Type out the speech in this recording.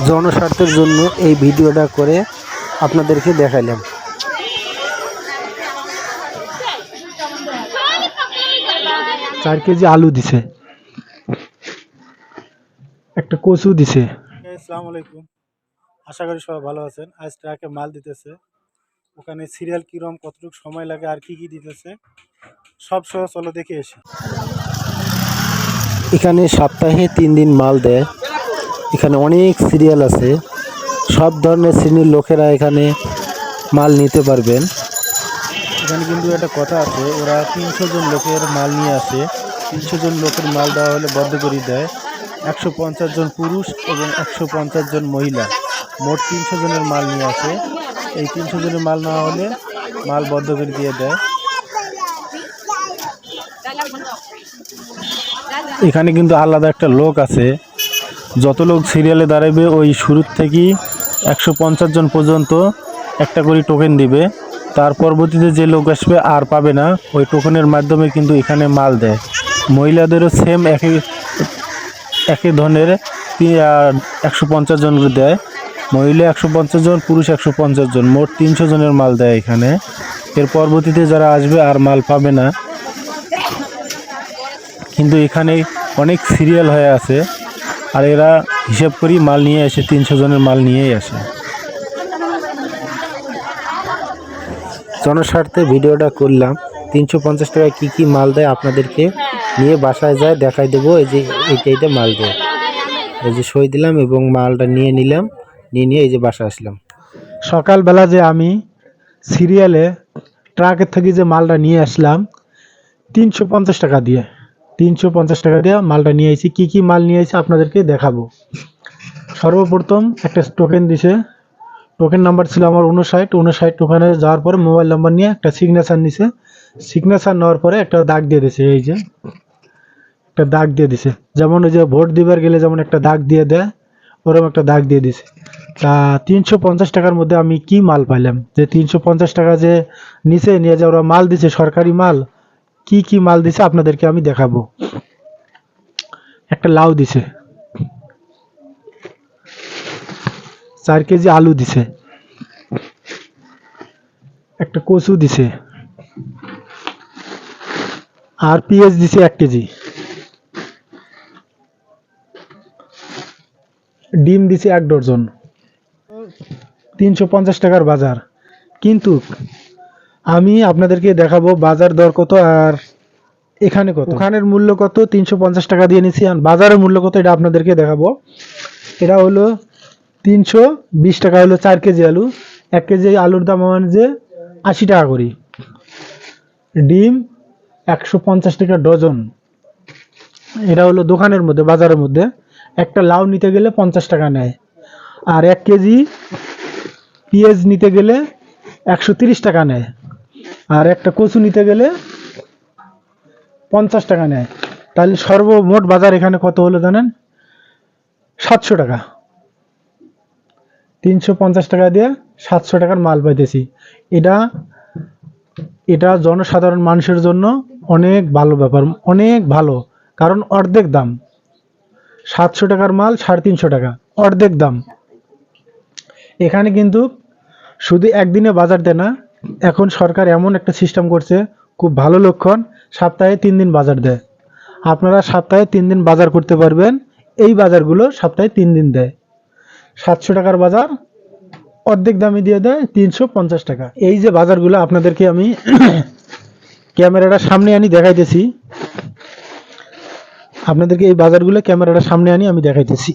জনস্বার্থের জন্য এই ভিডিওটা করে আপনাদেরকে দেখাইলাম। 4 কেজি আলু দিছে, একটা কচু দিছে। আসসালামু আলাইকুম, আশা করি সবাই ভালো আছেন। আজ ট্রাকে মাল দিতেছে, ওখানে সিরিয়াল কিরম, কতটুকু সময় লাগে আর কি কি দিতেছে সব সহ চলো দেখে এসে। এখানে সপ্তাহে 3 দিন মাল দেয়। এখানে অনেক সিরিয়াল আছে, সব ধরনের শ্রেণীর লোকেরা এখানে মাল নিতে পারবেন। এখানে কিন্তু একটা কথা আছে, ওরা 300 জন লোকের মাল নিয়ে আসে। 300 জন লোকের মাল দেওয়া হলে বদ্ধ করে দেয়। 150 জন পুরুষ এবং 150 জন মহিলা, মোট 300 জনের মাল নিয়ে আসে। এই 300 জনের মাল নেওয়া হলে মাল বদ্ধ করে দিয়ে দেয়। এখানে কিন্তু আলাদা একটা লোক আছে, যত লোক সিরিয়ালে দাঁড়াবে ওই শুরুর থেকেই 150 জন পর্যন্ত একটা করে টোকেন দিবে। তার পরবর্তীতে যে লোক আসবে আর পাবে না, ওই টোকেনের মাধ্যমে কিন্তু এখানে মাল দেয়। মহিলাদেরও সেম একই ধরনের 150 জন দেয়। মহিলা 150 জন, পুরুষ 150 জন, মোট 300 জনের মাল দেয় এখানে। এর পরবর্তীতে যারা আসবে আর মাল পাবে না। কিন্তু এখানে অনেক সিরিয়াল হয়ে আছে, আর এরা হিসাব করি মাল নিয়ে আসে, 300 জনের মাল নিয়েই আসে। জনস্বার্থে ভিডিওটা করলাম। 350 টাকায় কী কী মাল দেয় আপনাদেরকে নিয়ে বাসায় যায় দেখাই দেবো। এই যে এইটা মাল দেয়, এই যে সই দিলাম এবং মালটা নিয়ে নিলাম, নিয়ে এই যে বাসায় আসলাম। সকালবেলা যে আমি সিরিয়ালে ট্রাকের থেকে যে মালটা নিয়ে আসলাম 350 টাকা দিয়ে, 350 টাকা দিয়ে মালটা নিয়ে এসেছি। কী কী মাল নিয়ে এসেছি আপনাদেরকে দেখাবো। সর্বপ্রথম একটা টোকেন দিছে, টোকেন নাম্বার ছিল আমার 59। ওখানে যাওয়ার পরে মোবাইল নাম্বার নিয়ে একটা সিগনেচার নিছে। সিগনেচার নেওয়ার পরে একটা দাগ দিয়ে দিছে, এই যে একটা দাগ দিয়ে দিছে, যেমন ওই যে ভোট দিবার গেলে যেমন একটা দাগ দিয়ে দেয়, ওরকম একটা দাগ দিয়ে দিছে। তা 350 টাকার মধ্যে আমি কি মাল পাইলাম, যে 350 টাকা যে নিচে নিয়ে যে ওরা মাল দিছে, সরকারি মাল, কি কি মাল দিছে আপনাদেরকে আমি দেখাবো। একটা লাউ দিছে, 4 কেজি আলু দিছে, একটা কচু দিছে, আর পেঁয়াজ দিছে 1 কেজি, ডিম দিছে 1 ডজন। 350 টাকার বাজার। কিন্তু আমি আপনাদেরকে দেখাবো বাজার দর কত আর এখানে কত, ওখানের মূল্য কত, 350 টাকা দিয়ে নিছি, আর বাজারের মূল্য কত এটা আপনাদেরকে দেখাবো। এটা হলো 320 টাকা হলো 4 কেজি আলু। 1 কেজি আলুর দাম আমার যে 80 টাকা করি। ডিম 150 টাকা ডজন। এটা হলো দোকানের মধ্যে, বাজারের মধ্যে। একটা লাউ নিতে গেলে 50 টাকা নেয়। আর 1 কেজি পেঁয়াজ নিতে গেলে 130 টাকা নেয়। আর একটা কচু নিতে গেলে 50 টাকা নেয়। তাহলে সর্বমোট বাজার এখানে কত হলো জানেন? 700 টাকা। 350 টাকা দিয়ে 700 টাকার মাল পাইতেছি। এটা জনসাধারণ মানুষের জন্য অনেক ভালো ব্যাপার, অনেক ভালো। কারণ অর্ধেক দাম, 700 টাকার মাল 350 টাকা, অর্ধেক দাম। এখানে কিন্তু শুধু একদিনে বাজার দেয় না, এখন সরকার এমন একটা সিস্টেম করছে, খুব ভালো লক্ষণ, সপ্তাহে 3 দিন বাজার দেয়। আপনারা সপ্তাহে 3 দিন বাজার করতে পারবেন। এই বাজারগুলো সপ্তাহে 3 দিন দেয়। 700 টাকার বাজার অর্ধেক দামে দিয়ে দেয় 350 টাকা। এই যে বাজারগুলো আপনাদেরকে আমি ক্যামেরাটা সামনে আনি দেখাইতেছি, আপনাদেরকে এই বাজারগুলো ক্যামেরাটা সামনে আনি আমি দেখাইতেছি।